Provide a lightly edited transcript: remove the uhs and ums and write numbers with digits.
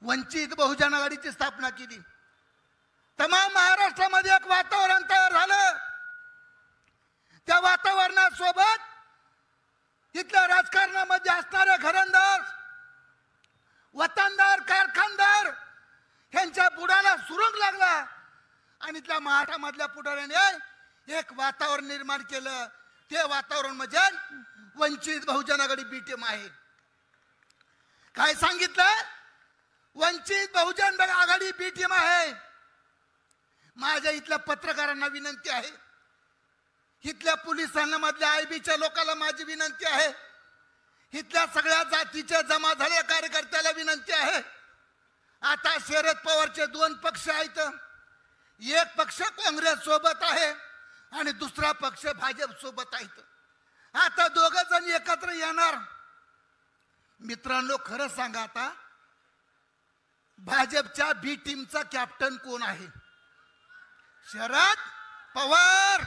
वंचित बहुजन आघाडीची स्थापना केली। तमाम महाराष्ट्रामध्ये एक वातावरण तयार झालं। त्या वातावरणासोबत इथल्या राजकारणामध्ये असणारे घरंदाज, वतनदार, कारखानदार यांच्या बुडाला सुरुंग लागला आणि इथल्या महाराष्ट्रामधल्या पुढाऱ्याने एक वातावरण निर्माण केलं। ते वातावरण म्हणजे वंचित बहुजन आघाडी बी टीम आहे। काय सांगितलं? वंचित बहुजन आघाडी बी टीम आहे। माझ्या इथल्या पत्रकारांना विनंती आहे, इथल्या पोलिसांना, मधल्या आयबीच्या लोकांना माझी विनंती आहे, इथल्या सगळ्या जातीच्या जमा झालेल्या कार्यकर्त्याला विनंती आहे। आता शरद पवारचे दोन पक्ष आहेत, एक पक्ष काँग्रेस सोबत आहे आणि दुसरा पक्ष भाजप सोबत आहे। आता दोघ जण एकत्र येणार। मित्रांनो, खरं सांगा, आता भाजपच्या बी टीमचा कॅप्टन कोण आहे? शरद पवार।